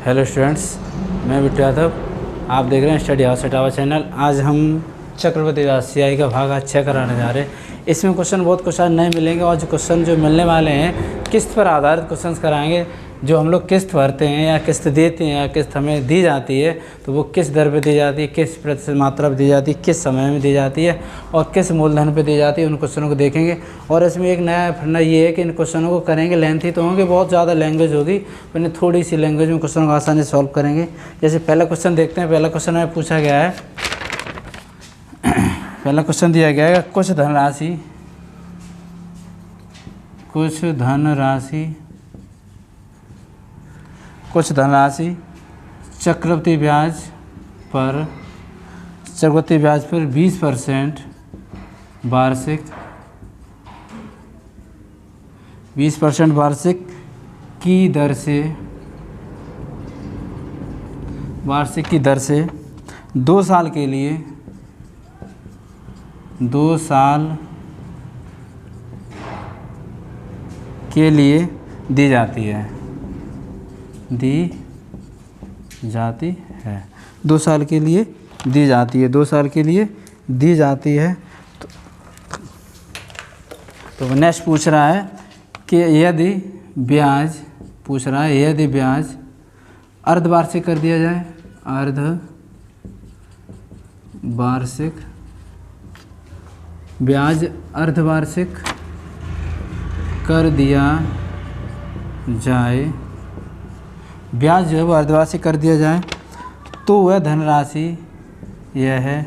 Hello students, मैं बिट्टू यादव। आप देख रहे हैं स्टडी हाउस सटावा चैनल। आज हम चक्रवर्ती दास CI का भाग 6 कराने जा रहे हैं। इसमें बहुत क्वेश्चन नए मिलेंगे और जो क्वेश्चन जो मिलने वाले हैं किस्त पर आधारित क्वेश्चंस कराएंगे। जो हम लोग किस्त भरते हैं या किस्त देते हैं या किस्त हमें दी जाती है तो वो किस दर पे दी जाती है, किस प्रतिशत मात्रा पर दी जाती है, किस समय में दी जाती है और किस मूलधन पे दी जाती है, उन क्वेश्चनों को देखेंगे। और इसमें एक नया फंडा ये है कि इन क्वेश्चनों को करेंगे लेंथी तो होंगे, बहुत ज़्यादा लैंग्वेज होगी, पर थोड़ी सी लैंग्वेज में क्वेश्चन को आसानी से सॉल्व करेंगे। जैसे पहला क्वेश्चन देखते हैं। पहला क्वेश्चन में पूछा गया है, पहला क्वेश्चन दिया गया है कुछ धनराशि चक्रवृद्धि ब्याज पर 20% वार्षिक की दर से 2 साल के लिए दी जाती है 2 साल के लिए दी जाती है 2 साल के लिए दी जाती है। तो नेक्स्ट पूछ रहा है कि यदि ब्याज अर्धवार्षिक कर दिया जाए, ब्याज अर्धवार्षिक कर दिया जाए, ब्याज जो है वो अर्धवार्षिक कर दिया जाए तो वह धनराशि यह है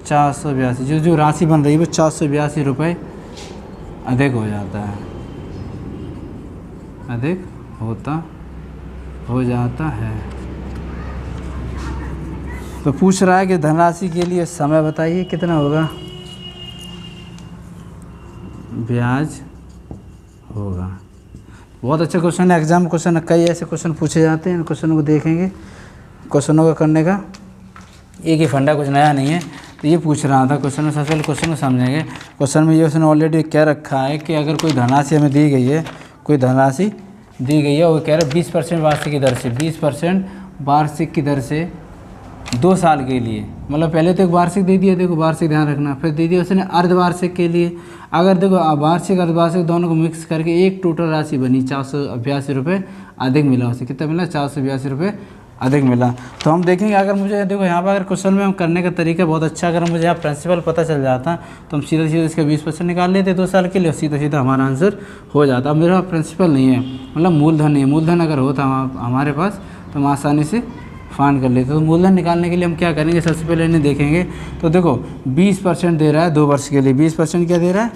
482, जो राशि बन रही है वो 482 रुपये अधिक हो जाता है, हो जाता है। तो पूछ रहा है कि धनराशि के लिए समय बताइए कितना होगा, ब्याज होगा। बहुत अच्छा क्वेश्चन है, एग्जाम क्वेश्चन कई ऐसे क्वेश्चन पूछे जाते हैं। इन क्वेश्चनों को देखेंगे, क्वेश्चनों का करने का एक ही फंडा, कुछ नया नहीं है। तो ये पूछ रहा था क्वेश्चन में, सबसे पहले क्वेश्चन को समझेंगे। क्वेश्चन में ये उसने ऑलरेडी क्या रखा है कि अगर कोई धनराशि हमें दी गई है, वो कह रहा है 20% वार्षिक की दर से, 20% वार्षिक की दर से 2 साल के लिए। मतलब पहले तो एक वार्षिक दे दिया, देखो वार्षिक ध्यान रखना, फिर दे दिया उसने अर्धवार्षिक के लिए। अगर देखो वार्षिक अर्धवार्षिक दोनों को मिक्स करके एक टोटल राशि बनी 482 रुपये अधिक मिला, उसे कितना मिला 482 रुपये अधिक मिला। तो हम देखेंगे, अगर मुझे देखो यहाँ पर अगर क्वेश्चन में हम करने का तरीका बहुत अच्छा, अगर मुझे यहाँ प्रिंसिपल पता चल जाता तो हम सीधा इसका 20% निकाल लेते 2 साल के लिए, सीधा हमारा आंसर हो जाता। अब मेरा प्रिंसिपल नहीं है, मतलब मूलधन नहीं है। मूलधन अगर होता हमारे पास तो हम आसानी से फाइंड कर लेते। तो मूलधन निकालने के लिए हम क्या करेंगे, सबसे पहले इन्हें देखेंगे। तो देखो 20% दे रहा है 2 वर्ष के लिए, 20% क्या दे रहा है,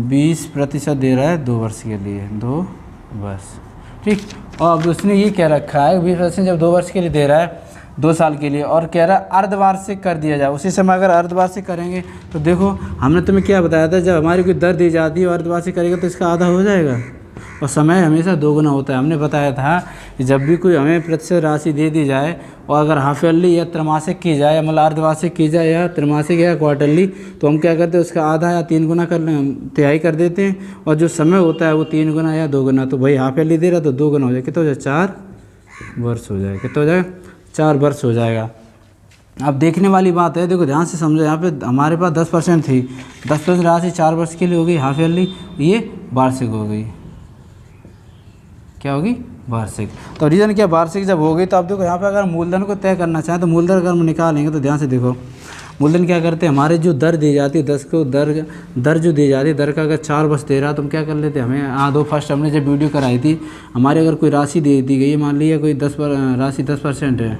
20% दे रहा है 2 वर्ष के लिए, 2 वर्ष, ठीक। और अब उसने ये क्या रखा है, 20% जब 2 वर्ष के लिए दे रहा है 2 साल के लिए, और कह रहा है अर्धवार्षिक कर दिया जाए। उसी समय अगर अर्धवार्षिक करेंगे तो देखो हमने तुम्हें क्या बताया था, जब हमारी कोई दर दी जाती है और अर्धवार्षिक करेगा तो इसका आधा हो जाएगा और समय हमेशा 2 गुना होता है। हमने बताया था कि जब भी कोई हमें प्रतिशत राशि दे दी जाए और अगर हाफ ईयरली या त्रैमासिक की जाए, मतलब अर्धवार्षिक की जाए या त्रैमासिक या क्वार्टरली, तो हम क्या करते हैं उसका आधा या 3 गुना तिहाई कर देते हैं, और जो समय होता है वो 3 गुना या 2 गुना। तो भाई हाफ ईयरली दे रहा तो 2 गुना हो जाए, कितना हो जाए 4 वर्ष हो जाएगा, कितना हो जाएगा 4 वर्ष हो जाएगा। अब देखने वाली बात है, देखो ध्यान से समझो, यहाँ पे हमारे पास 10% थी, 10% राशि 4 वर्ष के लिए हो गई हाफ ईयरली, ये वार्षिक हो गई, क्या होगी वार्षिक। तो रीज़न क्या, वार्षिक जब हो गई तो अब देखो यहाँ पे अगर मूलधन को तय करना चाहें तो मूलधन अगर हम निकालेंगे तो ध्यान से देखो, मूलधन क्या करते हैं, हमारे जो दर दी जाती है 10 को दर जो दी जाती है, दर का अगर 4 वर्ष दे रहा तो हम क्या कर लेते हैं, हमें दो फर्स्ट हमने जब वीडियो कराई थी, हमारी अगर कोई राशि दे दी गई है, मान लिया कोई राशि 10% है,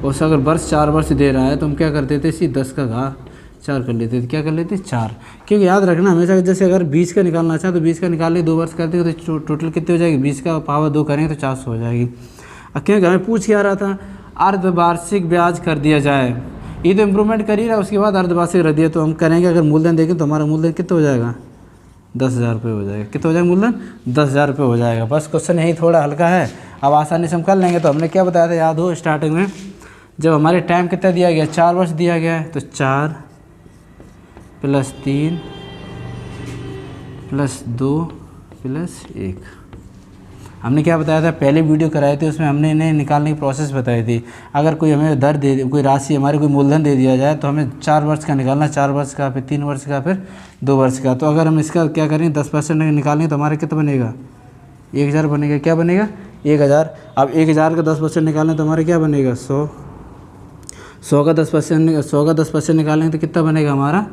उसका अगर वर्ष 4 वर्ष दे रहा है तो हम क्या करते थे, इसी 10 का घात 4 कर लेते थे, क्या कर लेते 4। क्योंकि याद रखना हमेशा, जैसे अगर 20 का निकालना चाहे तो 20 का निकाल ले, 2 वर्ष करते हो तो टोटल कितनी हो जाएगी, 20 का पावर 2 करेंगे तो 400 हो जाएगी। क्योंकि हमें पूछ क्या रहा था, अर्धवार्षिक ब्याज कर दिया जाए, ये तो इम्प्रूवमेंट कर ही रहा है, उसके बाद अर्धवार्षिक रख दिया। तो हम करेंगे, अगर मूलधन देखें तो हमारा मूलधन कितना हो जाएगा, 10,000 रुपये हो जाएगा। कितना हो जाएगा मूलधन, 10,000 रुपये हो जाएगा। बस क्वेश्चन यही थोड़ा हल्का है, अब आसानी से हम कर लेंगे। तो हमने क्या बताया था, याद हो स्टार्टिंग में, जब हमारे टाइम कितना दिया गया, 4 वर्ष दिया गया है, तो 4 + 3 + 2 + 1, हमने क्या बताया था, पहले वीडियो कराए थे उसमें हमने इन्हें निकालने की प्रोसेस बताई थी। अगर कोई हमें दर दे, कोई राशि हमारे कोई मूलधन दे दिया जाए तो हमें 4 वर्ष का निकालना, 4 वर्ष का, फिर 3 वर्ष का, फिर 2 वर्ष का। तो अगर हम इसका क्या करें 10% निकालेंगे तो हमारा कितना बनेगा, 1000 बनेगा। क्या बनेगा, 1000। अब 1000 का 10% निकालें तो हमारा क्या बनेगा, 100। 100 का 10% निकालेंगे तो कितना बनेगा हमारा,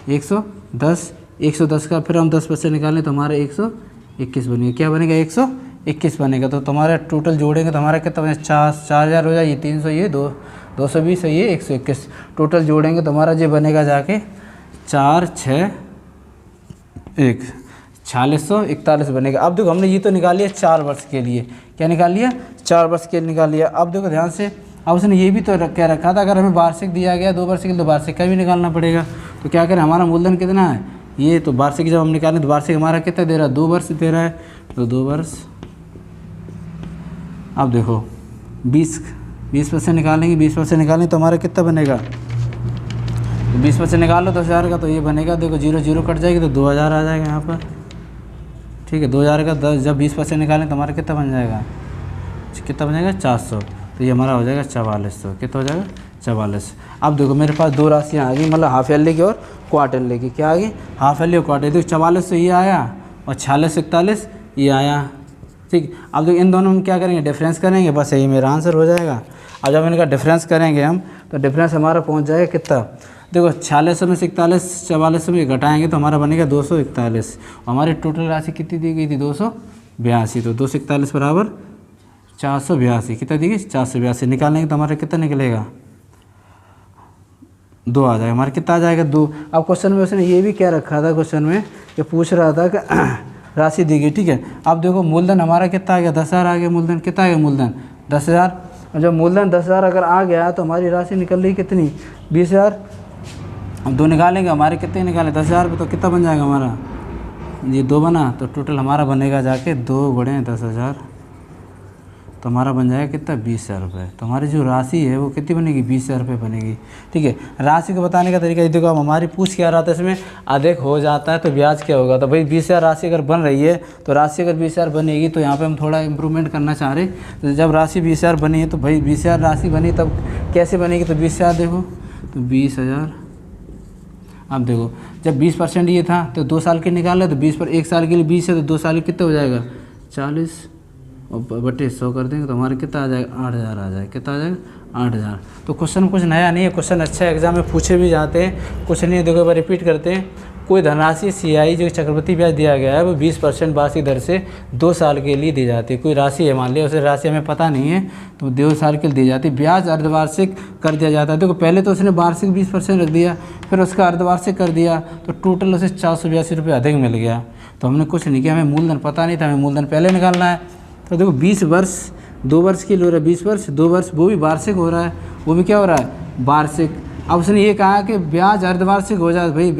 110। 110 का फिर हम 10% निकालें तो हमारा 121 बनेगा। क्या बनेगा, 121 बनेगा। तो तुम्हारा टोटल जोड़ेंगे तो हमारा कितना बनेगा, 4000 हो जाए, ये 300, ये 220 है, ये 121। टोटल जोड़ेंगे तो हमारा जो बनेगा जाके 4 6 1 4641 बनेगा। अब देखो हमने ये तो निकाल लिया 4 वर्ष के लिए, क्या निकाल लिया, 4 वर्ष के लिए निकाल लिया। अब देखो ध्यान से, अब उसने ये भी तो क्या रखा था, अगर हमें वार्षिक दिया गया 2 वर्ष के लिए तो वार्षिक का भी निकालना पड़ेगा। तो क्या करें, हमारा मूलधन कितना है, ये तो वार्षिक जब हम निकालें तो वार्षिक हमारा कितना दे रहा है, 2 वर्ष दे रहा है, तो 2 वर्ष। अब देखो 20% निकालेंगे, 20% निकालेंगे तो हमारा कितना बनेगा, 20% निकाल लो 10,000 का, तो ये बनेगा, देखो 0 0 कट जाएगी तो 2000 आ जाएगा यहाँ पर। ठीक है, 2000 का 10 जब 20% निकालें तो हमारा कितना बन जाएगा, कितना बन जाएगा, 400। तो ये हमारा हो जाएगा 4400। कितना हो जाएगा, 44। अब देखो मेरे पास 2 राशियाँ आ गई, मतलब हाफ ईयरली की और क्वार्टरली की। क्या आ गई, हाफ ईयरली और क्वार्टरली। देखो 4400 ये आया और 4641 ये आया। ठीक, अब देखो इन दोनों में क्या करेंगे, डिफरेंस करेंगे, बस यही मेरा आंसर हो जाएगा। अब जब इनका डिफरेंस करेंगे हम तो डिफरेंस हमारा पहुँच जाएगा कितना, देखो 4600 में से 4400 में घटाएंगे तो हमारा बनेगा 241। हमारी टोटल राशि कितनी दी गई थी, 282। तो 241 बराबर 482। कितना दी गई, 482। निकालेंगे तो हमारा कितना निकलेगा, 2 आ जाएगा। हमारा कितना आ जाएगा, 2। अब क्वेश्चन में उसने ये भी क्या रखा था, क्वेश्चन में ये पूछ रहा था कि राशि दी गई। ठीक है, अब देखो मूलधन हमारा कितना आ गया, 10,000 आ गया। मूलधन कितना आ गया, मूलधन 10,000। और जब मूलधन 10,000 अगर आ गया तो हमारी राशि निकल रही कितनी, 20,000। हम 2 निकालेंगे, हमारे कितने निकाले, 10,000 पे, तो कितना बन जाएगा हमारा, ये 2 बना, तो टोटल हमारा बनेगा जाके 2 × 10,000, तो हमारा बन जाएगा कितना, 20,000 रुपये। तो हमारी जो राशि है वो कितनी बनेगी, 20,000 रुपये बनेगी। ठीक है, राशि को बताने का तरीका देखो, अब हमारी पूछ क्या रहा था, इसमें अधिक हो जाता है तो ब्याज क्या होगा। तो भाई 20,000 राशि अगर बन रही है तो राशि अगर 20,000 बनेगी तो यहाँ पे हम थोड़ा इंप्रूवमेंट करना चाह रहे। तो जब राशि 20,000 बनी है तो भाई 20,000 राशि बनी तब कैसे बनेगी, तो 20,000 देखो, तो 20,000। अब देखो जब 20% ये था तो 2 साल के निकाला, तो 20 पर 1 साल के लिए 20 है तो 2 साल कितना हो जाएगा, 40 और बटे 100 कर देंगे तो हमारा कितना आ जाएगा, 8,000 आ जाएगा। कितना आ जाएगा, 8,000। तो क्वेश्चन कुछ नया नहीं है, क्वेश्चन अच्छा एग्जाम में पूछे भी जाते हैं, कुछ नहीं है। देखो एक बार रिपीट करते हैं, कोई धनराशि CI जो चक्रवृद्धि ब्याज दिया गया है वो 20% वार्षिक दर से 2 साल के लिए दी जाती है। कोई राशि है, मान लिया उसे राशि हमें पता नहीं है तो 2 साल के लिए दी जाती है। ब्याज अर्धवार्षिक कर दिया जाता है। देखो पहले तो उसने वार्षिक 20% रख दिया, फिर उसका अर्धवार्षिक कर दिया, तो टोटल उसे 482 रुपये अधिक मिल गया। तो हमने कुछ नहीं किया, हमें मूलधन पता नहीं था, हमें मूलधन पहले निकालना है। तो देखो 20 वर्ष 2 वर्ष के लिए हो रहा है, 20 वर्ष 2 वर्ष, वो भी वार्षिक हो रहा है, वो भी क्या हो रहा है, वार्षिक। अब उसने ये कहा कि ब्याज अर्धवार्षिक हो जाए, भाई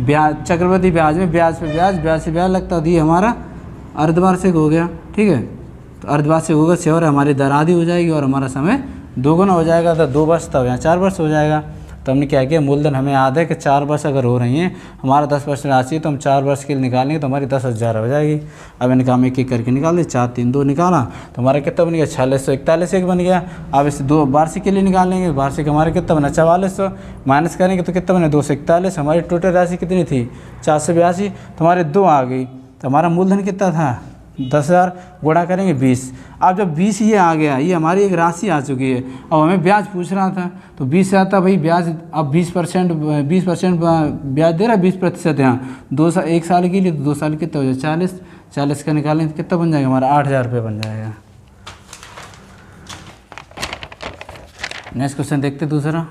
ब्याज चक्रवृद्धि ब्याज में ब्याज पे ब्याज, ब्याज से ब्याज लगता है, हमारा अर्धवार्षिक हो गया। ठीक है, तो अर्धवार्षिक होगा से और हमारी दर आधी हो जाएगी और हमारा समय 2 गुना हो जाएगा। तो 2 वर्ष तब यहाँ 4 वर्ष हो जाएगा। तो हमने क्या किया, मूलधन हमें याद है कि 4 वर्ष अगर हो रही हैं, हमारा 10% राशि है तो हम 4 वर्ष के लिए निकालेंगे तो हमारी 10,000 हो जाएगी। अब इनका हम एक एक करके निकाल दें, 4 3 2 निकाला तो हमारा कितना बन गया, 4641 एक बन गया। अब इसे 2 वार्षिक के लिए निकालेंगे, वार्षिक हमारे कितना बना, 4400 माइनस करेंगे तो कितना बना, 241। हमारी टोटल राशि कितनी थी, 482, तो हमारे 2 आ गई। तो हमारा मूलधन कितना था, 10,000, गुणा करेंगे 20। अब जब 20 ये आ गया, ये हमारी एक राशि आ चुकी है। अब हमें ब्याज पूछ रहा था तो 20 से आता भाई ब्याज, अब 20% ब्याज दे रहा है, 20% यहाँ 1 साल के लिए, तो 2 साल कितना हो जाए, 40 का निकालें तो कितना बन जाएगा हमारा, 8,000 रुपये बन जाएगा। नेक्स्ट क्वेश्चन देखते दूसरा।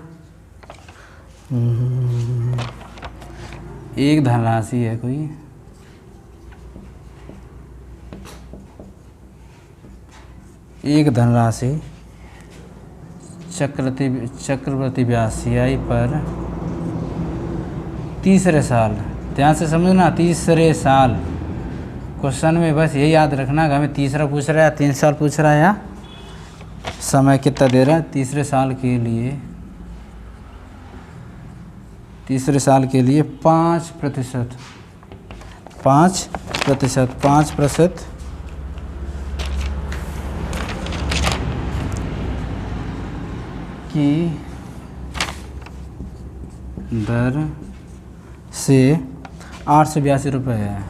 एक धनराशि है कोई, एक धनराशि चक्रवृद्धि ब्याज CI पर तीसरे साल, ध्यान से समझना, तीसरे साल। क्वेश्चन में बस यही याद रखना कि हमें तीसरा पूछ रहा है, 3 साल पूछ रहा है, या समय कितना दे रहा है। तीसरे साल के लिए, तीसरे साल के लिए 5% की दर से 882 रुपये है।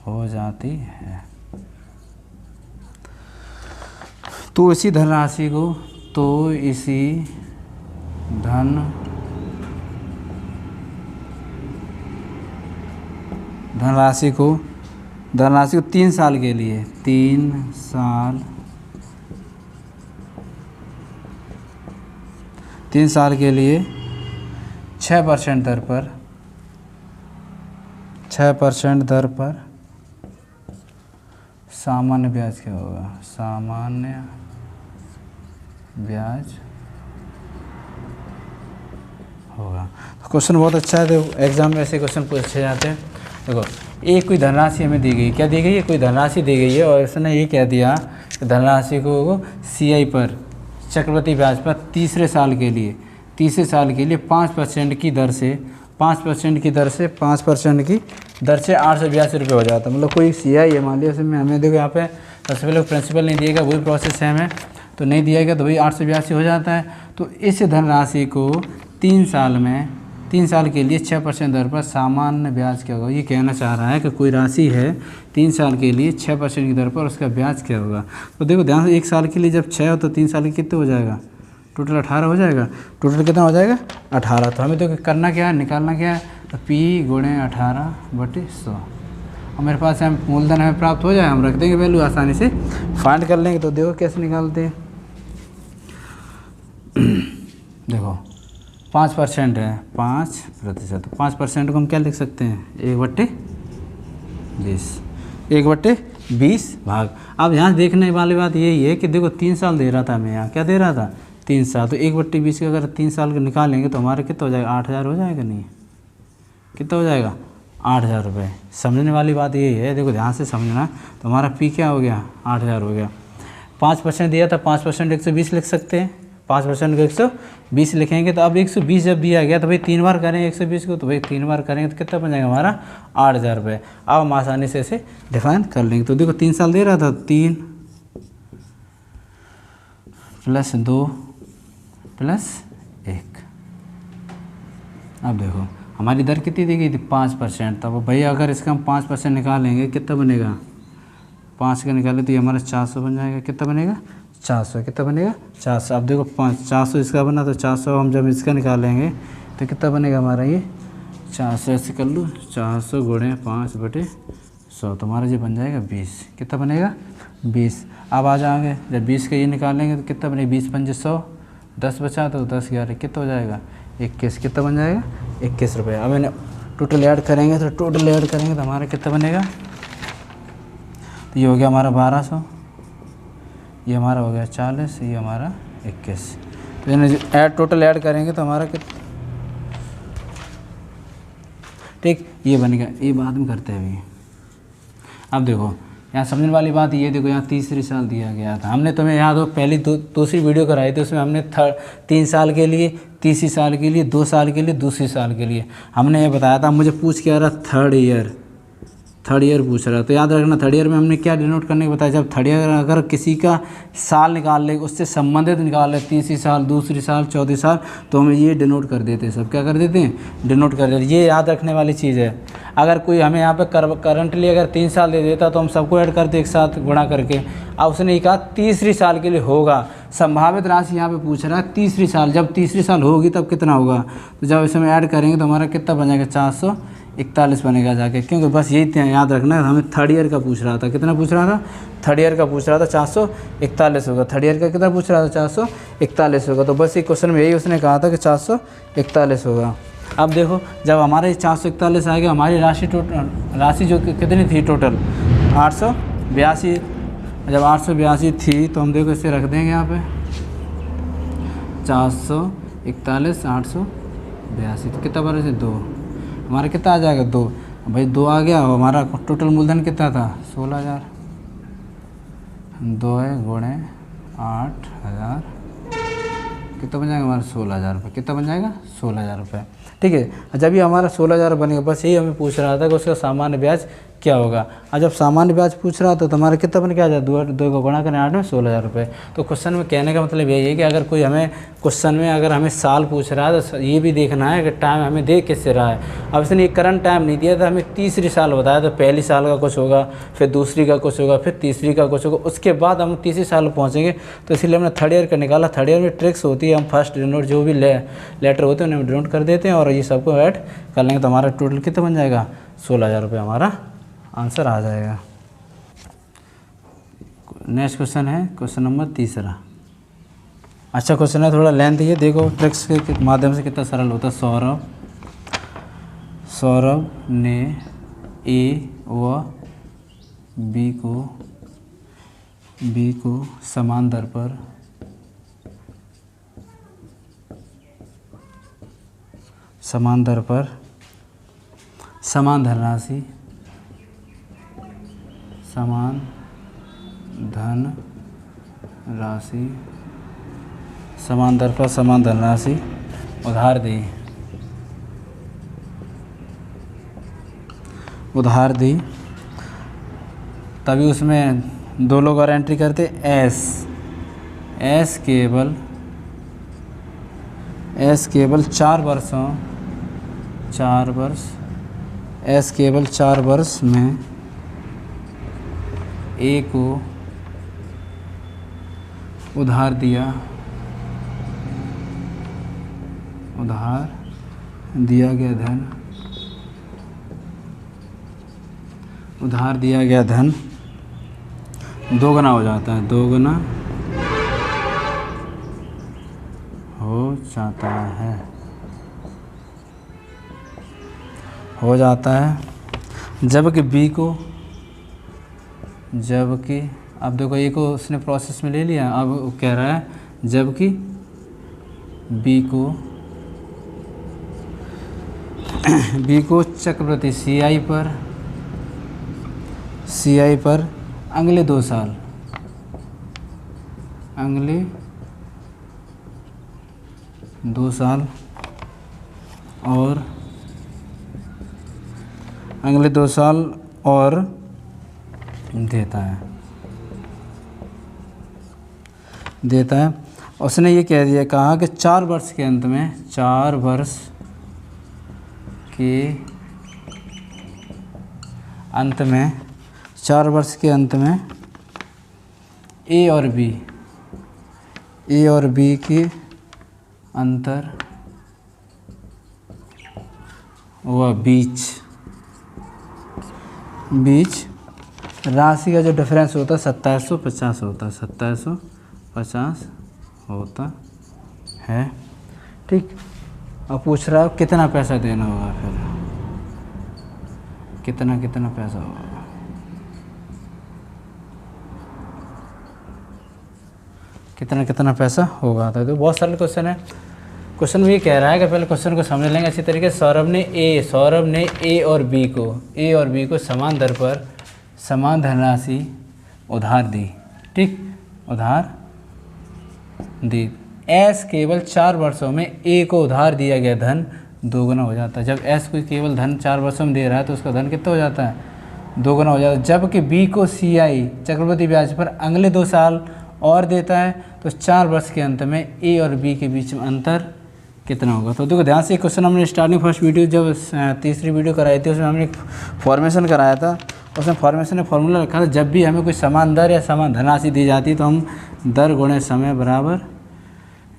हो जाती है। तो इसी धनराशि को धनराशि को 3 साल के लिए 3 साल के लिए 6% दर पर 6% दर पर सामान्य ब्याज क्या होगा? सामान्य ब्याज होगा। तो क्वेश्चन बहुत अच्छा है। देखो एग्जाम में ऐसे क्वेश्चन पूछे जाते हैं। देखो एक कोई धनराशि हमें दी गई, क्या दी गई है? कोई धनराशि दी गई है और इसने ये कह दिया कि धनराशि को CI पर चक्रवृद्धि ब्याज पर तीसरे साल के लिए 5% की दर से 5% की दर से 882 रुपये हो जाता है। मतलब कोई CI है, मान लिया उसमें हमें देखो यहाँ पे सबसे पहले प्रिंसिपल नहीं दिएगा, वही प्रोसेस है हमें, तो नहीं दिया गया तो वही 882 हो जाता है। तो इस धनराशि को 3 साल के लिए 6% दर पर सामान्य ब्याज क्या होगा? ये कहना चाह रहा है कि कोई राशि है 3 साल के लिए 6% की दर पर, उसका ब्याज क्या होगा? तो देखो ध्यान से, 1 साल के लिए जब 6 हो तो 3 साल के कितने हो जाएगा? टोटल 18 हो जाएगा। टोटल कितना हो जाएगा? 18। तो हमें तो करना क्या है, निकालना क्या है? तो P गुणे 18/100 और मेरे पास हम मूलधन हमें प्राप्त हो जाए, हम रख देंगे वैल्यू, आसानी से फाइंड कर लेंगे। तो देखो कैसे निकालते हैं। देखो 5% है, 5%। 5% को हम क्या लिख सकते हैं? 1/20। 1/20 भाग। अब यहाँ देखने वाली बात यही है कि देखो 3 साल दे रहा था हमें, यहाँ क्या दे रहा था? 3 साल। तो 1/20 का अगर 3 साल का निकालेंगे तो हमारे कितना हो जाएगा? 8000 हो जाएगा। नहीं कितना हो जाएगा? 8000 रुपये। समझने वाली बात यही है, देखो ध्यान से समझना। तो हमारा P क्या हो गया? 8000 हो गया। 5% दिया था, 5% 120 लिख सकते हैं। 5% को 120 लिखेंगे। तो अब 120 जब दिया गया तो भाई 3 बार करें 120 को, तो भाई 3 बार करेंगे तो कितना बन जाएगा हमारा? 8000 रुपये। अब हम आसानी से इसे डिफाइन कर लेंगे। तो देखो 3 साल दे रहा था, 3 + 2 + 1। अब देखो हमारी दर कितनी दी गई थी? 5%। तब भाई अगर इसका हम 5% निकालेंगे कितना बनेगा? 5 का निकाले तो ये हमारा 400 बन जाएगा। कितना बनेगा? 400। कितना बनेगा? 400। अब देखो 400 इसका बना, तो 400 हम जब इसका निकालेंगे तो कितना बनेगा हमारा? ये 400 ऐसे कर लूँ, 400 गुणे 5/100 तो हमारा ये बन जाएगा 20। कितना बनेगा? 20। अब आ जाएंगे जब 20 का ये निकालेंगे तो कितना बनेगा? 20 × 5 = 100, 10 बचा तो 10 × 11 कितना हो जाएगा? 21। कितना बन जाएगा? 21 रुपये। अब इन्हें टोटल ऐड करेंगे तो हमारा कितना बनेगा? तो ये हो गया हमारा 1200, ये हमारा हो गया 40, ये हमारा 21। तो इन्हें टोटल ऐड करेंगे तो हमारा कितना? ठीक, ये बनेगा। ये बाद में करते हैं अभी। अब देखो यहाँ समझने वाली बात ये, देखो यहाँ तीसरी साल दिया गया था। हमने तुम्हें याद हो पहली दूसरी वीडियो कराई थी, उसमें हमने 3 साल के लिए, तीसरी साल के लिए, 2 साल के लिए, दूसरी साल के लिए हमने ये बताया था। मुझे पूछ के आ रहा थर्ड ईयर पूछ रहा है। तो याद रखना थर्ड ईयर में हमने क्या डिनोट करने को बताया? जब थर्ड ईयर अगर किसी का साल निकाल ले, उससे संबंधित निकाल ले, तीसरी साल, दूसरी साल, चौथी साल, तो हमें ये डिनोट कर देते हैं। सब क्या कर देते हैं? डिनोट कर देते हैं। ये याद रखने वाली चीज़ है। अगर कोई हमें यहाँ पे करंटली अगर 3 साल दे देता तो हम सबको ऐड करते एक साथ गुणा करके। अब उसने कहा तीसरी साल के लिए होगा। संभावित राशि यहाँ पे पूछ रहा है तीसरी साल, जब तीसरी साल होगी तब कितना होगा? तो जब इसमें ऐड करेंगे तो हमारा कितना बन जाएगा? 441 बनेगा जाके। क्योंकि बस यही याद रखना है, हमें थर्ड ईयर का पूछ रहा था। कितना पूछ रहा था? थर्ड ईयर का पूछ रहा था। 441 होगा। थर्ड ईयर का कितना पूछ रहा था? 441 होगा। तो बस एक क्वेश्चन में यही उसने कहा था कि 441 होगा। अब देखो जब हमारे 441 आ गया, हमारी राशि जो कितनी थी टोटल? 882। जब 882 थी तो हम देखो इसे रख देंगे यहाँ पे 441 882। तो कितना बार से 2, हमारा कितना आ जाएगा? 2। भाई 2 आ गया। हमारा टोटल मूलधन कितना था? 16000। 2 गुणे 8000 कितना बन जाएगा हमारा 16,000 रुपये। कितना बन जाएगा 16,000 रुपये। ठीक है, जब ये हमारा 16,000 बनेगा, बस यही हमें पूछ रहा था कि उसका सामान्य ब्याज क्या होगा। और जब सामान्य ब्याज पूछ रहा था तो हमारा कितना बन के आ जाता, दो को गुणा करें 8 में 16,000 रुपये। तो क्वेश्चन में कहने का मतलब यही है कि अगर कोई हमें क्वेश्चन में अगर हमें साल पूछ रहा है तो ये भी देखना है कि टाइम हमें दे किससे रहा है। अब इसने करंट टाइम नहीं दिया था, हमें तीसरी साल बताया, तो पहली साल का कुछ होगा, फिर दूसरी का कुछ होगा, फिर तीसरी का कुछ होगा, उसके बाद हम तीसरी साल पहुँचेंगे। तो इसलिए हमने थर्ड ईयर का निकाला। थर्ड ईयर में ट्रिक्स होती है, हम फर्स्ट डिनोट जो भी लेटर होते हैं उन्हें डिनोट कर देते हैं और ये सबको ऐड कर लेंगे तो हमारा टोटल कितना बन जाएगा 16,000 रुपये हमारा आंसर आ जाएगा। नेक्स्ट क्वेश्चन है क्वेश्चन नंबर 3। अच्छा क्वेश्चन है, थोड़ा लेंथ है, देखो ट्रिक्स के माध्यम से कितना सरल होता है। सौरभ ने ए व बी को समान दर पर समान धनराशि समान दर पर समान धनराशि उधार दी। तभी उसमें दो लोग और एंट्री करते, एस केवल 4 वर्ष में ए को उधार दिया गया धन दोगुना हो जाता है, हो जाता है। जबकि अब देखो ए को उसने प्रोसेस में ले लिया, अब वो कह रहा है जबकि बी को चक्रवृद्धि सीआई पर अगले 2 साल और देता है। उसने ये कह दिया, कहा कि 4 वर्ष के अंत में ए और बी के अंतर व बीच राशि का जो डिफरेंस होता है 2750 होता है। ठीक, अब पूछ रहा है कितना पैसा देना होगा, फिर कितना पैसा होगा। कितना पैसा होगा, तो बहुत सरल क्वेश्चन है। क्वेश्चन में ये कह रहा है कि पहले क्वेश्चन को समझ लेंगे अच्छी तरीके से। सौरभ ने ए और बी को समान दर पर समान धनराशि उधार दी। ठीक, उधार दी। एस केवल 4 वर्षों में ए को उधार दिया गया धन दोगुना हो जाता है। जब एस को केवल धन 4 वर्षों में दे रहा है तो उसका धन कितना हो जाता है, दोगुना हो जाता है। जबकि बी को सीआई चक्रवृद्धि ब्याज पर अगले 2 साल और देता है, तो 4 वर्ष के अंत में ए और बी के बीच में अंतर कितना होगा। तो देखो ध्यान से, क्वेश्चन हमने स्टार्टिंग फर्स्ट वीडियो जब तीसरी वीडियो कराई थी उसमें हमने एक फॉर्मेशन कराया था। उसमें फॉर्मेशन में फॉर्मूला रखा था, जब भी हमें कोई समान दर या समान धनराशि दी जाती है तो हम दर गुणे समय बराबर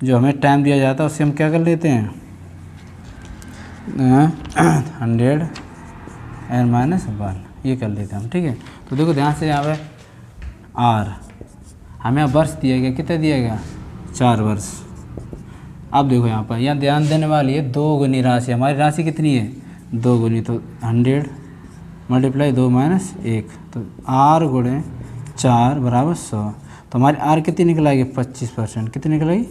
जो हमें टाइम दिया जाता है उससे हम क्या कर लेते हैं 100 n-1 ये कर लेते हैं हम। ठीक है, तो देखो ध्यान से, यहाँ पे आर हमें वर्ष दिया गया, कितना दिया गया 4 वर्ष। अब देखो यहाँ पर ध्यान देने वाली है 2 गुनी राशि, हमारी राशि कितनी है 2 गुनी, तो 100 × 2 - 1, तो आर गुणे 4 बराबर 100। तो हमारी आर कितनी निकल आएगी 25%। कितनी निकल आएगी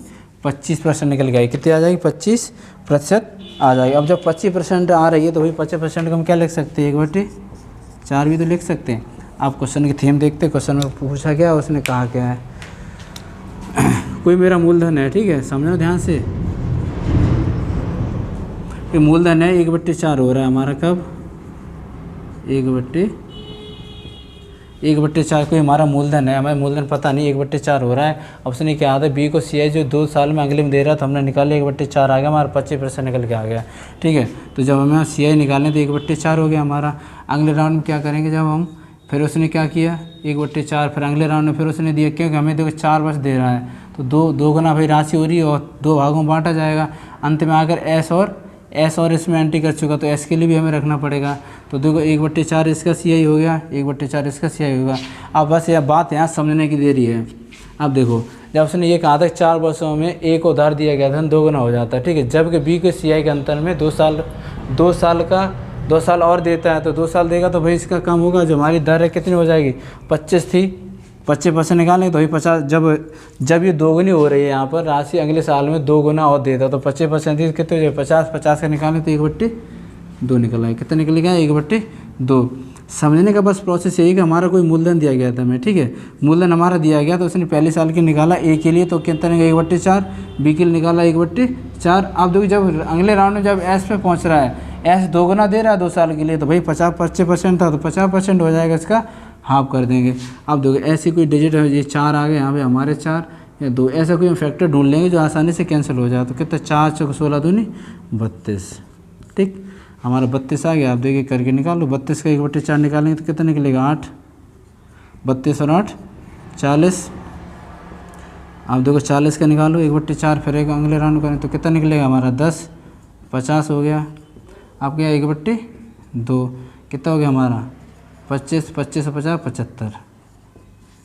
25% निकल गई। कितनी आ जाएगी 25% आ जाएगी। अब जब 25% आ रही है तो वही 25% को हम क्या लिख सकते हैं 1/4 भी तो लिख सकते हैं। आप क्वेश्चन की थीम देखते हैं, क्वेश्चन में पूछा गया उसने कहा क्या है। कोई मेरा मूलधन है, ठीक है, समझो ध्यान से, ये मूलधन है 1/4 हो रहा है हमारा, कब 1/4 कोई हमारा मूलधन है, हमें मूलधन पता नहीं, 1/4 हो रहा है। ऑप्शन क्या आता है, बी को सी आई जो 2 साल में अगले में दे रहा है, तो हमने निकाले 1/4 आ गया हमारा, 25% निकल के आ गया, ठीक है। तो जब हमें सी आई निकालें तो 1/4 हो गया हमारा। अगले राउंड में क्या करेंगे, जब हम फिर उसने क्या किया 1/4, फिर अगले राउंड में फिर उसने दिया, क्योंकि हमें देखो 4 वर्ष दे रहा है, तो दो गुना भाई राशि हो रही है और 2 भागों में बांटा जाएगा। अंत में आकर एस और इसमें एंट्री कर चुका, तो एस के लिए भी हमें रखना पड़ेगा। तो देखो 1/4 इसका सी आई हो गया, 1/4 इसका सी आई होगा। अब बस यह बात यहाँ समझने की देरी है। अब देखो जब उसने ये कहा था 4 वर्षों में ए को उधार दिया गया था, 2 गुना हो जाता है, ठीक है। जबकि बी के सी आई के अंतर में 2 साल और देता है, तो 2 साल देगा तो भाई इसका कम होगा, जो हमारी दर है कितनी हो जाएगी, 25 थी, 25% निकालें तो भाई 50, जब ये 2 गुनी हो रही है यहाँ पर राशि, अगले साल में 2 गुना और देता, तो 25% थी, कितने हो जाए 50 का निकालें तो 1/2 निकला है, कितना निकल गया 1/2। समझने का बस प्रोसेस यही कि हमारा कोई मूलधन दिया गया था हमें, ठीक है, मूलधन हमारा दिया गया, तो उसने पहले साल के निकाला ए के लिए, तो कितना निकला 1/4, बी के लिए निकाला 1/4। अब देखो जब अगले राउंड में जब एस पे पहुँच रहा है, एस 2 गुना दे रहा है 2 साल के लिए, तो भाई 25% था, तो 50% हो जाएगा, इसका हाफ कर देंगे। अब देखो ऐसी कोई डिजिट है, ये 4 आ गए यहाँ पे हमारे 4 या 2, ऐसा कोई हम फैक्टर ढूंढ लेंगे जो आसानी से कैंसिल हो जाए। तो कितना 4 × 16 दूनी 32, ठीक, हमारा 32 आ गया। आप देखिए करके निकालो, 32 का 1/4 निकालेंगे तो कितना निकलेगा 8, 32 और 8 40। आप देखो 40 का निकालो 1/4, फिर एक अगले राउंड करें तो कितना निकलेगा हमारा 10, 50 हो गया। आप क्या 1/2 कितना हो गया हमारा 25 और 50 75,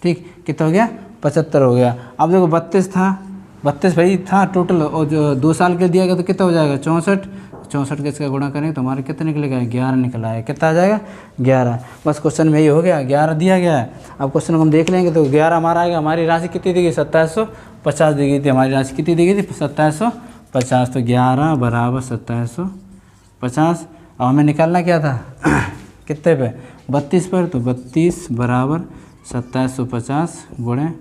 ठीक, कितना हो गया 75 हो गया। अब देखो 32 भाई था टोटल, और जो 2 साल के दिया गया तो कितना हो जाएगा 64 के इसका गुणा करें तो हमारे कितना निकलेगा 11 निकला है, कितना आ जाएगा 11। बस क्वेश्चन में ये हो गया, 11 दिया गया है। अब क्वेश्चन को हम देख लेंगे तो 11 हमारा आएगा। हमारी राशि कितनी दी गई 2750 दी गई थी, हमारी राशि कितनी दी गई थी 2750, तो 11 बराबर 2750। अब हमें निकालना क्या था कितने पे 32 पर, तो 32 बराबर 2750 गुणे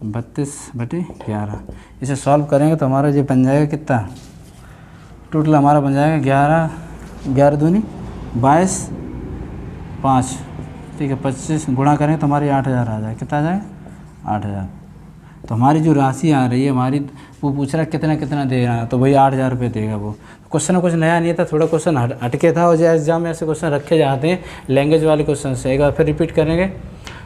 32/11। इसे सॉल्व करेंगे तो हमारा ये बन जाएगा कितना, टोटल हमारा बन जाएगा 11 दूनी 22 5, ठीक है, 25 गुणा करें तो हमारी 8000 आ जाए, कितना आ जाएगा 8000। तो हमारी जो राशि आ रही है हमारी, वो पूछ रहा है कितना दे रहा है, तो भाई 8000 रुपये देगा वो। क्वेश्चन कुछ नया नहीं था, थोड़ा क्वेश्चन हटके था, और जो एग्जाम में ऐसे क्वेश्चन रखे जाते हैं लैंग्वेज वाले क्वेश्चन से। एक बार फिर रिपीट करेंगे।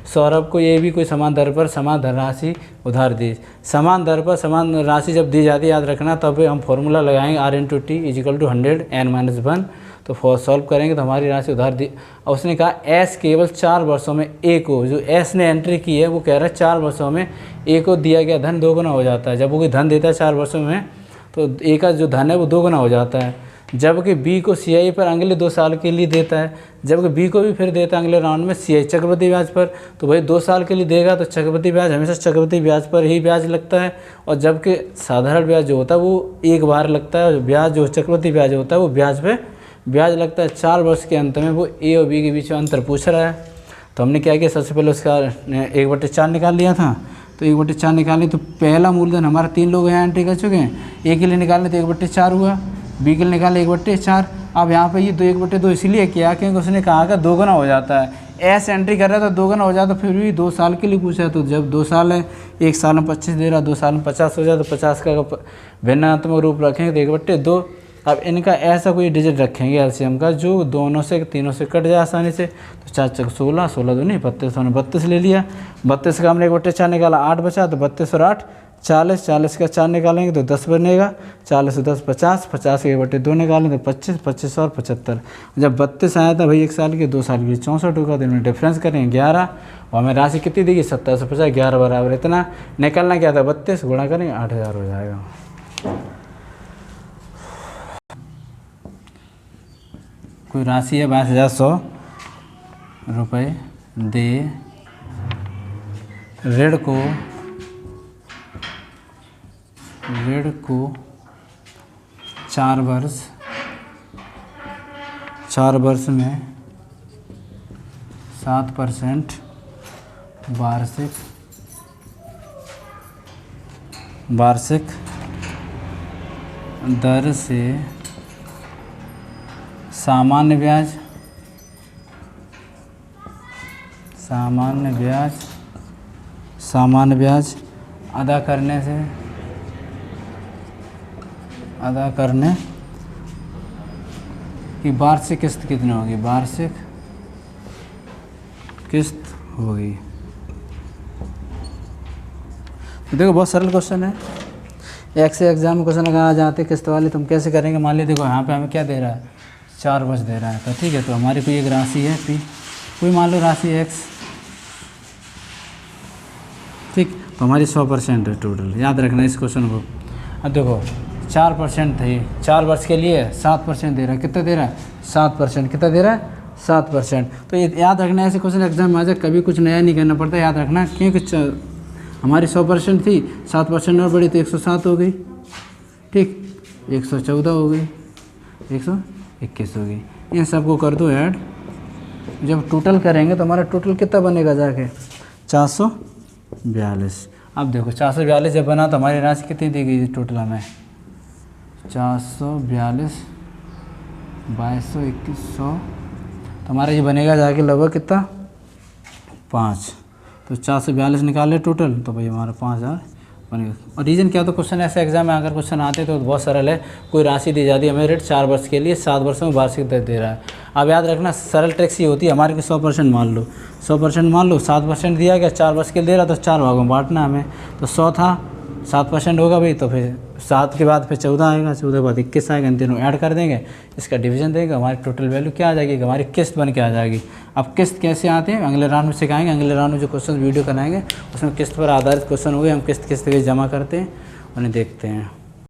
सौरभ को ये भी कोई समान दर पर समान धनराशि उधार दी। समान दर पर समान राशि जब दी जाती है, याद रखना, तब हम फॉर्मूला लगाएंगे R/T = 100 n-1। तो सॉल्व करेंगे तो हमारी राशि उधार दी। और उसने कहा एस केवल 4 वर्षों में ए को, जो एस ने एंट्री की है वो कह रहा है 4 वर्षों में ए को दिया गया धन 2 गुना हो जाता है। जब वो कोई धन देता है 4 वर्षों में, तो ए का जो धन है वो 2 गुना हो जाता है। जबकि बी को सीआई पर अगले 2 साल के लिए देता है, जबकि बी को भी फिर देता है अगले राउंड में सीआई चक्रवृद्धि ब्याज पर। तो भाई 2 साल के लिए देगा तो चक्रवृद्धि ब्याज हमेशा चक्रवृद्धि ब्याज पर ही ब्याज लगता है, और जबकि साधारण ब्याज जो होता है वो एक बार लगता है, और ब्याज जो चक्रवृद्धि ब्याज होता है वो ब्याज पे ब्याज लगता है। 4 वर्ष के अंत में वो ए और बी के बीच में अंतर पूछ रहा है। तो हमने क्या किया, सबसे पहले उसका 1/4 निकाल लिया था। तो 1/4 निकालें तो पहला मूलधन हमारा 3 लोग यहाँ एंट्री कर चुके हैं। ए के लिए निकालें तो 1/4 हुआ, बी के लिए निकाले 1/4। अब यहाँ पे ये 1/2 इसलिए किया क्योंकि उसने कहा कि 2 गुना हो जाता है। एस एंट्री कर रहा था 2 गुना हो जाता, फिर भी 2 साल के लिए पूछा। तो जब 2 साल है, 1 साल में 25 दे रहा, 2 साल में 50 हो जाए, तो 50 का भिन्नात्मक रूप रखेंगे तो 1/2। अब इनका ऐसा कोई डिजिट रखेंगे एलसीएम का जो दोनों से तीनों से कट जाए आसानी से। तो 4 × 16, 16 दूनी 32, हमने 32 ले लिया। 32 का हमने 1/4 निकाला, 8 बचा, तो 32 और 8 40, 40 का 4 निकालेंगे तो 10 बनेगा, 40 और 10 50, 50 के 1/2 निकालें तो 25, 25 और 75। जब 32 आया था भाई 1 साल के, 2 साल के 64 होगा, तो इनमें डिफरेंस करेंगे 11, और हमें राशि कितनी देगी 2750, 11 बराबर इतना निकलना क्या था 32 गुणा करेंगे 8000 हो जाएगा। कोई राशि है 22,100 रुपये दे ऋण को 4 वर्ष में 7% वार्षिक वार्षिक दर से सामान्य ब्याज अदा करने की वार्षिक किस्त कितनी होगी, वार्षिक किस्त होगी। तो देखो बहुत सरल क्वेश्चन है, एक से एग्जाम में क्वेश्चन अगर आ जाते किस्त वाले तो हम कैसे करेंगे। मान लीजिए देखो यहाँ पे हमें क्या दे रहा है, 4 वर्ष दे रहा है, तो ठीक है, तो हमारी कोई एक राशि है पी, कोई मान लो राशि एक्स, ठीक, तो हमारी 100% है टोटल, याद रखना इस क्वेश्चन को। अब देखो 4% थे, 4 वर्ष के लिए 7% दे रहा है, कितना दे रहा है 7%, कितना दे रहा है 7%। तो ये याद रखना, ऐसे क्वेश्चन एग्जाम में आ जाए, कभी कुछ नया नहीं करना पड़ता, याद रखना, क्योंकि हमारी 100% थी, 7% और बढ़ी तो 107 हो गई, ठीक, 114 हो गई, 121 हो गई। इन सबको कर दो ऐड, जब टोटल करेंगे तो हमारा टोटल कितना बनेगा जाके 442। अब देखो 442 जब बना तो हमारी राशि कितनी दी गई टोटल हमें, 442 2200 तो हमारा ये बनेगा जाके लगभग कितना 5, तो 442 निकाले टोटल, तो भाई हमारा 5000 बनेगा। और रीज़न क्या, तो क्वेश्चन ऐसे एग्जाम में अगर क्वेश्चन आते तो बहुत सरल है, कोई राशि दी जाती है हमें रेट 4 वर्ष के लिए, 7 वर्षों में वार्षिक दर दे रहा है। अब याद रखना सरल ट्रिक्स ये होती है, हमारे को 100% मान लो, 100% मान लो, 7% दिया गया, 4 वर्ष के लिए दे रहा, तो 4 भागों में बांटना हमें, तो 100 था, 7% होगा भाई, तो फिर 7 के बाद फिर 14 आएगा, 14 के बाद 21 आएगा, इन तीनों ऐड कर देंगे, इसका डिवीजन देंगे, हमारी टोटल वैल्यू क्या आ जाएगी, हमारी किस्त बन के आ जाएगी। अब किस्त कैसे आते हैं अगले राउंड में सिखाएंगे, अगले राउंड में जो क्वेश्चन वीडियो कराएंगे उसमें किस्त पर आधारित क्वेश्चन हो गए, हम किस्त जमा करते हैं उन्हें देखते हैं।